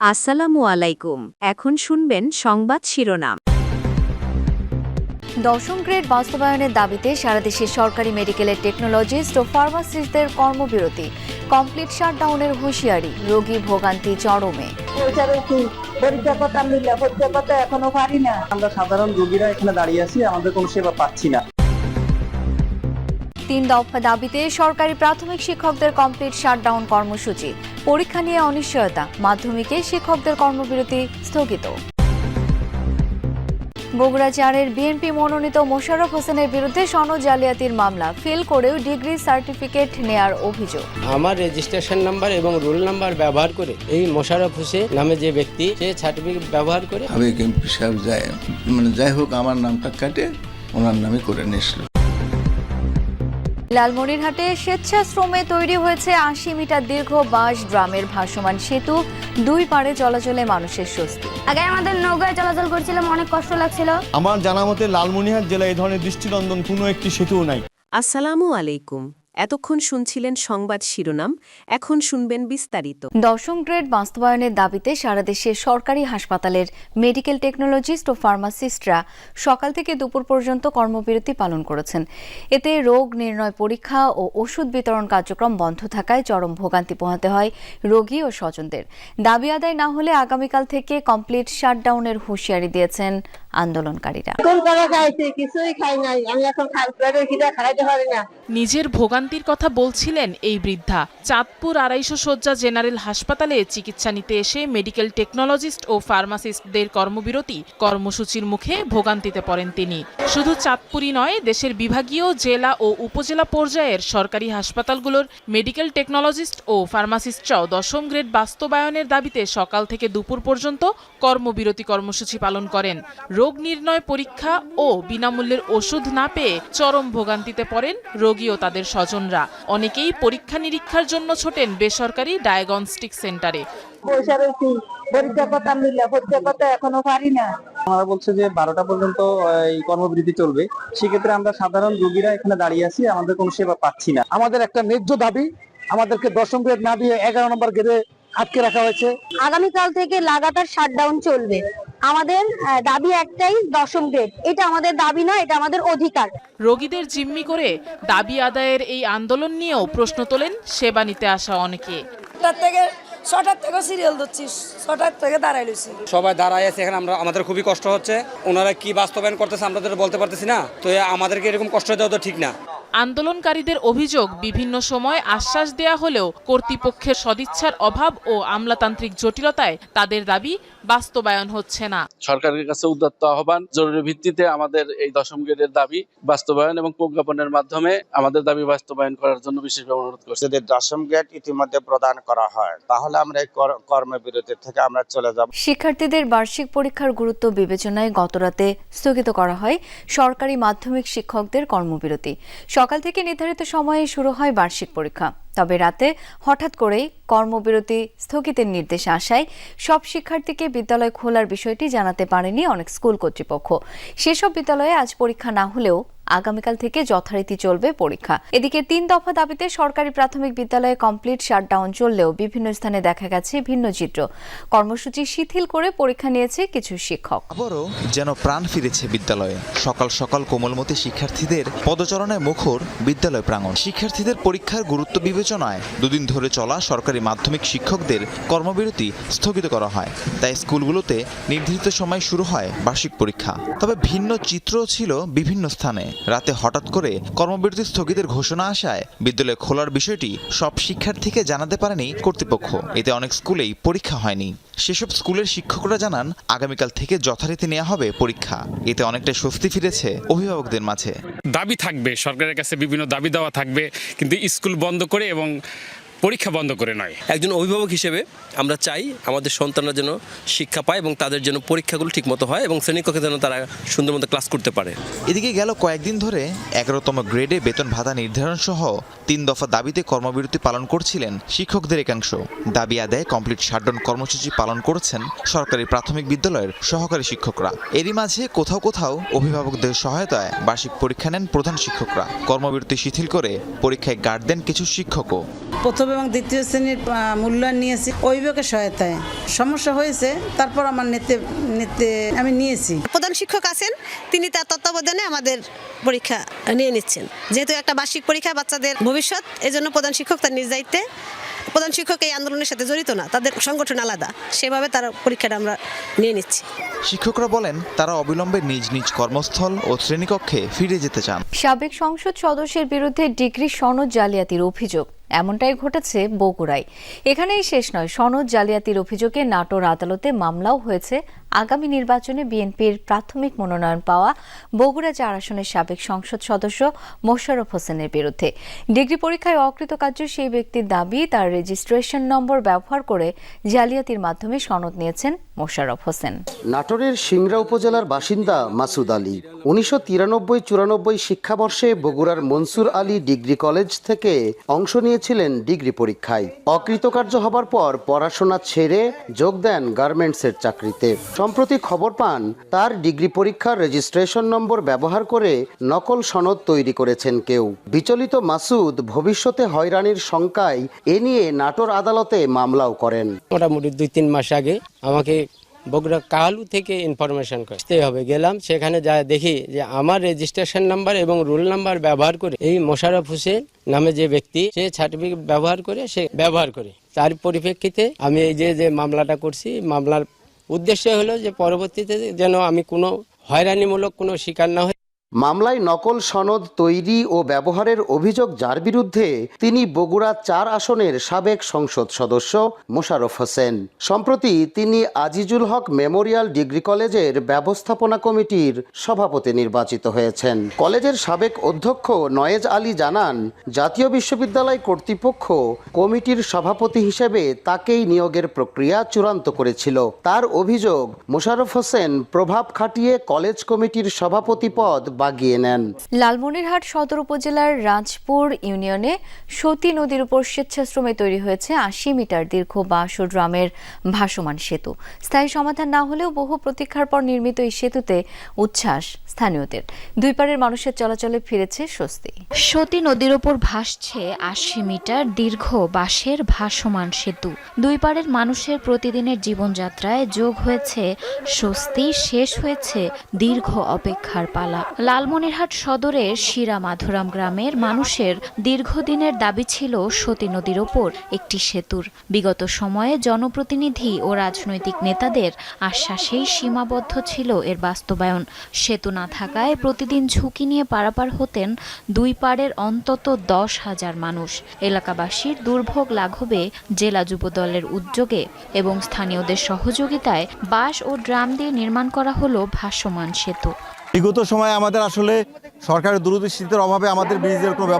আসসালামু আলাইকুম। এখন শুনবেন সংবাদ শিরোনাম। দশম গ্রেড বাস্তবায়নের দাবিতে সারা দেশে সরকারি মেডিকেলের টেকনোলজিস্ট ও ফার্মাসিস্টদের কর্মবিরতি, কমপ্লিট শাটডাউনের হুঁশিয়ারি, রোগী ভোগান্তি চরমে। এখনো পারি না। আমরা সাধারণ রোগীরা এখানে দাঁড়িয়ে আছি, আমাদের কোনো সেবা পাচ্ছি না। 3 দফা দাবিতে সরকারি প্রাথমিক শিক্ষকদের কমপ্লিট শাটডাউন কর্মসূচি, পরীক্ষা নিয়ে অনিশ্চয়তা, মাধ্যমিকে শিক্ষকদের কর্মবিরতি স্থগিত। বগুড়া 4-এর বিএনপি মনোনীত মোশাররফ হোসেনের বিরুদ্ধে সনদ জালিয়াতির মামলা, ফেল করেও ডিগ্রি সার্টিফিকেট নেয়ার অভিযোগ। আমার রেজিস্ট্রেশন নাম্বার এবং রোল নাম্বার ব্যবহার করে এই মোশাররফ হোসেন নামে যে ব্যক্তি সে সার্টিফিকেট ব্যবহার করে যাই হোক আমার নামটা কাটে ওনার নামে করে নিয়েছিল। লালমনিরহাটে স্বেচ্ছাশ্রমে তৈরি হয়েছে 80 মিটার দীর্ঘ বাঁশ ড্রামের ভাসমান সেতু, 2 পাড়ে চলাচলে মানুষের স্বস্তি। আগে আমাদের নৌকায় চলাচল করছিলাম, অনেক কষ্ট লাগছিল। আমার জানা মতে লালমনিরহাট জেলায় এই ধরনের দৃষ্টিনন্দন কোনো একটি সেতুও নাই। আসসালামু আলাইকুম। এতক্ষণ শুনছিলেন সংবাদ শিরোনাম, এখন শুনবেন বিস্তারিত। দশম গ্রেড বাস্তবায়নের দাবিতে সারা দেশে সরকারি হাসপাতালের মেডিকেল টেকনোলজিস্ট ও ফার্মাসিস্টরা সকাল থেকে দুপুর পর্যন্ত কর্মবিরতি পালন করেছেন। এতে রোগ নির্ণয় পরীক্ষা ও ওষুধ বিতরণ কার্যক্রম বন্ধ থাকায় চরম ভোগান্তি পোহাতে হয় রোগী ও স্বজনদের। দাবি আদায় না হলে আগামীকাল থেকে কমপ্লিট শাটডাউনের হুঁশিয়ারি দিয়েছেন আন্দোলনকারীরা। কিছুই খাই নাই, আমি এখন খাইতে পারি না। নিজের ভোগান্তির কথা বলছিলেন এই বৃদ্ধা। চাঁদপুর 250 শয্যা জেনারেল হাসপাতালে চিকিৎসা নিতে এসে মেডিকেল টেকনোলজিস্ট ও ফার্মাসিস্টদের কর্মবিরতি কর্মসূচির মুখে ভোগান্তিতে পড়েন তিনি। শুধু চাঁদপুরই নয়, দেশের বিভাগীয়, জেলা ও উপজেলা পর্যায়ের সরকারি হাসপাতালগুলোর মেডিকেল টেকনোলজিস্ট ও ফার্মাসিস্টরাও দশম গ্রেড বাস্তবায়নের দাবিতে সকাল থেকে দুপুর পর্যন্ত কর্মবিরতি কর্মসূচি পালন করেন। রোগ নির্ণয় পরীক্ষা ও বিনামূল্যের ওষুধ না পেয়ে চরম ভোগান্তিতে পড়েন রোগী ও তাদের স্বজনরা। অনেকেই পরীক্ষা নিরীক্ষার জন্য ছোটেন বেসরকারি ডায়াগনস্টিক সেন্টারে। এখনো পারি না। আমরা বলছে যে 12টা পর্যন্ত এই কর্মবিরতি চলবে, সেক্ষেত্রে আমরা সাধারণ রোগীরা এখানে দাঁড়িয়ে আছি, আমাদের কোনো সেবা পাচ্ছি না। আমাদের একটা ন্যায্য দাবি, আমাদেরকে দশম গ্রেড না দিয়ে 11 নম্বর গ্রেডে আটকে রাখা হয়েছে। আগামীকাল থেকে লাগাতার শাটডাউন চলবে। আমাদের দাবি একটাই, দশম গ্রেড। এটা আমাদের দাবি নয়, এটা আমাদের অধিকার। রোগীদের জিম্মি করে দাবি আদায়ের এই আন্দোলন নিয়েও প্রশ্ন তোলেন সেবা নিতে আসা অনেকে। 6টার থেকে সিরিয়াল ধরছি, 6টার থেকে দাঁড়াই লইছি। সবাই দাঁড়ায় আছে এখানে, আমাদের খুবই কষ্ট হচ্ছে। ওনারা কি বাস্তবায়ন করতেছে আমরা তো বলতে পারতেছি না, তো আমাদেরকে এরকম কষ্ট দেওয়া তো ঠিক না। আন্দোলনকারীদের অভিযোগ, বিভিন্ন সময় আশ্বাস দেয়া হলেও কর্তৃপক্ষের সদিচ্ছার অভাব ও আমলাতান্ত্রিক জটিলতায় তাদের দাবি বাস্তবায়ন হচ্ছে না। সরকারের কাছে উদাত্ত আহ্বান, জরুরি ভিত্তিতে আমাদের এই দশম গ্রেডের দাবি বাস্তবায়ন এবং প্রজ্ঞাপনের মাধ্যমে আমাদের দাবি বাস্তবায়ন করার জন্য বিশেষভাবে অনুরোধ করছি। যদি দশম গ্রেড ইতিমধ্যে প্রদান করা হয় তাহলে আমরা এই কর্মবিরতি থেকে আমরা চলে যাব। শিক্ষার্থীদের বার্ষিক পরীক্ষার গুরুত্ব বিবেচনায় গতরাতে স্থগিত করা হয় সরকারি মাধ্যমিক শিক্ষকদের কর্মবিরতি। সকাল থেকে নির্ধারিত সময়ে শুরু হয় বার্ষিক পরীক্ষা, তবে রাতে হঠাৎ করেই কর্মবিরতি স্থগিতের নির্দেশ আসায় সব শিক্ষার্থীকে বিদ্যালয় খোলার বিষয়টি জানাতে পারেনি অনেক স্কুল কর্তৃপক্ষ। সেসব বিদ্যালয়ে আজ পরীক্ষা না হলেও আগামীকাল থেকে যথারীতি চলবে পরীক্ষা। এদিকে 3 দফা দাবিতে সরকারি প্রাথমিক বিদ্যালয়ে কমপ্লিট শাটডাউন চললেও বিভিন্ন স্থানে দেখা গেছে ভিন্ন চিত্র। কর্মসূচি শিথিল করে পরীক্ষা নিয়েছে কিছু শিক্ষক। আবারও যেন প্রাণ ফিরেছে বিদ্যালয়ে। সকাল সকাল কোমলমতি শিক্ষার্থীদের পদচারণে মুখর বিদ্যালয় প্রাঙ্গণ। শিক্ষার্থীদের পরীক্ষার গুরুত্ব বিবেচনায় 2 দিন ধরে চলা সরকারি মাধ্যমিক শিক্ষকদের কর্মবিরতি স্থগিত করা হয়। তাই স্কুলগুলোতে নির্ধারিত সময় শুরু হয় বার্ষিক পরীক্ষা। তবে ভিন্ন চিত্রও ছিল বিভিন্ন স্থানে। রাতে হঠাৎ করে কর্মবিরতি স্থগিতের ঘোষণা আসায় বিদ্যালয় খোলার বিষয়টি সব শিক্ষার্থীকে জানাতে পারেনি কর্তৃপক্ষ। এতে অনেক স্কুলেই পরীক্ষা হয়নি। সেসব স্কুলের শিক্ষকরা জানান আগামীকাল থেকে যথারীতি নেওয়া হবে পরীক্ষা। এতে অনেকটা স্বস্তি ফিরেছে অভিভাবকদের মাঝে। দাবি থাকবে, সরকারের কাছে বিভিন্ন দাবি দেওয়া থাকবে, কিন্তু স্কুল বন্ধ করে এবং পরীক্ষা বন্ধ করে নয়। একজন অভিভাবক হিসেবে আমরা চাই আমাদের সন্তানরা যেন শিক্ষা পায় এবং তাদের যেন পরীক্ষাগুলো ঠিকমতো হয় এবং শ্রেণীকক্ষে যেন তারা সুন্দর মতো ক্লাস করতে পারে। এদিকে গেল কয়েকদিন ধরে 11তম গ্রেডে বেতন ভাতা নির্ধারণ সহ 3 দফা দাবিতে কর্মবিরতি পালন করছিলেন শিক্ষকদের একাংশ। দাবি আদায়ে কমপ্লিট শাটডাউন কর্মসূচি পালন করেছেন সরকারি প্রাথমিক বিদ্যালয়ের সহকারী শিক্ষকরা। এরই মাঝে কোথাও কোথাও অভিভাবকদের সহায়তায় বার্ষিক পরীক্ষা নেন প্রধান শিক্ষকরা। কর্মবিরতি শিথিল করে পরীক্ষায় গার্ড দেন কিছু শিক্ষকও। প্রথমে এবং দ্বিতীয় শ্রেণীর মূল্যায়ন নিয়েছি অভিভাবকের সহায়তায়। সমস্যা হয়েছে, তারপর আমার নিতে আমি নিয়েছি। প্রধান শিক্ষক আছেন, তিনি তার তত্ত্বাবধানে আমাদের পরীক্ষা নিয়ে নিচ্ছেন। যেহেতু একটা বার্ষিক পরীক্ষা বাচ্চাদের ভবিষ্যৎ, এজন্য প্রধান শিক্ষক তার নিজ দায়িত্বে। প্রধান শিক্ষক এই আন্দোলনের সাথে জড়িত না, তাদের সংগঠন আলাদা, সেভাবে তার পরীক্ষাটা আমরা নিয়ে নিচ্ছি। শিক্ষকরা বলেন তারা অবিলম্বে নিজ নিজ কর্মস্থল ও শ্রেণীকক্ষে ফিরে যেতে চান। সাবেক সংসদ সদস্যের বিরুদ্ধে ডিগ্রি সনদ জালিয়াতির অভিযোগ এমনটাই ঘটেছে বগুড়ায়। এখানেই শেষ নয়, সনদ জালিয়াতির অভিযোগে নাটোর আদালতে মামলাও হয়েছে আগামী নির্বাচনে বিএনপির প্রাথমিক মনোনয়ন পাওয়া বগুড়া ৪ আসনের সাবেক সংসদ সদস্য মোশাররফ হোসেনের বিরুদ্ধে। ডিগ্রি পরীক্ষায় অকৃতকার্য সেই ব্যক্তির দাবি, তার রেজিস্ট্রেশন নম্বর ব্যবহার করে জালিয়াতির মাধ্যমে সনদ নিয়েছেন মোশাররফ হোসেন। নাটোরের সিংড়া উপজেলার বাসিন্দা মাসুদ আলী 1993-94 শিক্ষাবর্ষে বগুড়ার মনসুর আলী ডিগ্রি কলেজ থেকে অংশ নিয়েছিলেন ডিগ্রি পরীক্ষায়। অকৃতকার্য হবার পর পড়াশোনা ছেড়ে যোগ দেন গার্মেন্টসের চাকরিতে। সম্প্রতি খবর পান তার ডিগ্রি পরীক্ষার রেজিস্ট্রেশন নম্বর ব্যবহার করে নকল সনদ তৈরি করেছেন কেউ। বিচলিত মাসুদ ভবিষ্যতে হয়রানির শঙ্কায় এ নিয়ে নাটোর আদালতে মামলাও করেন। মোটামুটি 2-3 মাস আগে আমাকে বগুড়া কাহালু থেকে ইনফরমেশন করতে হবে, গেলাম, সেখানে যা দেখি যে আমার রেজিস্ট্রেশন নাম্বার এবং রোল নাম্বার ব্যবহার করে এই মোশাররফ হোসেন নামে যে ব্যক্তি সে সার্টিফিকেট ব্যবহার করে তার পরিপ্রেক্ষিতে আমি এই যে মামলাটা করছি, মামলার উদ্দেশ্য হলো যে পরবর্তীতে যেন আমি কোনো হয়রানিমূলক কোনো শিকার না হই। মামলায় নকল সনদ তৈরি ও ব্যবহারের অভিযোগ যার বিরুদ্ধে তিনি বগুড়া ৪ আসনের সাবেক সংসদ সদস্য মোশাররফ হোসেন। সম্প্রতি তিনি আজিজুল হক মেমোরিয়াল ডিগ্রি কলেজের ব্যবস্থাপনা কমিটির সভাপতি নির্বাচিত হয়েছেন। কলেজের সাবেক অধ্যক্ষ নয়েজ আলী জানান, জাতীয় বিশ্ববিদ্যালয় কর্তৃপক্ষ কমিটির সভাপতি হিসেবে তাকেই নিয়োগের প্রক্রিয়া চূড়ান্ত করেছিল। তার অভিযোগ, মোশাররফ হোসেন প্রভাব খাটিয়ে কলেজ কমিটির সভাপতি পদ বাগিয়ে নেন। লালমনিরহাট সদর উপজেলার রাজপুর ইউনিয়নে সতী নদীর উপর স্বেচ্ছাশ্রমে তৈরি হয়েছে 80 মিটার দীর্ঘ বাঁশর ড্রামের ভাসমান সেতু। স্থায়ী সমাধান না হলেও বহু প্রতীক্ষার পর নির্মিত এই সেতুতে উচ্ছ্বাস স্থানীয়দের। দুই পারের মানুষের চলাচলে ফিরেছে স্বস্তি। সতী নদীর উপর ভাসছে 80 মিটার দীর্ঘ বাঁশের ভাসমান সেতু। দুই পারের মানুষের প্রতিদিনের জীবনযাত্রায় যোগ হয়েছে স্বস্তি, শেষ হয়েছে দীর্ঘ অপেক্ষার পালা। লালমনিরহাট সদরের শিরা মাধুরাম গ্রামের মানুষের দীর্ঘদিনের দাবি ছিল সতী নদীর ওপর একটি সেতুর। বিগত সময়ে জনপ্রতিনিধি ও রাজনৈতিক নেতাদের আশ্বাসেই সীমাবদ্ধ ছিল এর বাস্তবায়ন। সেতু না থাকায় প্রতিদিন ঝুঁকি নিয়ে পারাপার হতেন দুই পাড়ের অন্তত 10,000 মানুষ। এলাকাবাসীর দুর্ভোগ লাঘবে জেলা যুবদলের উদ্যোগে এবং স্থানীয়দের সহযোগিতায় বাঁশ ও ড্রাম দিয়ে নির্মাণ করা হলো ভাসমান সেতু। বিগত সময়ে আমাদের আসলে সরকারের দূরদৃষ্টির অভাবে আমাদের ব্রিজের কোনো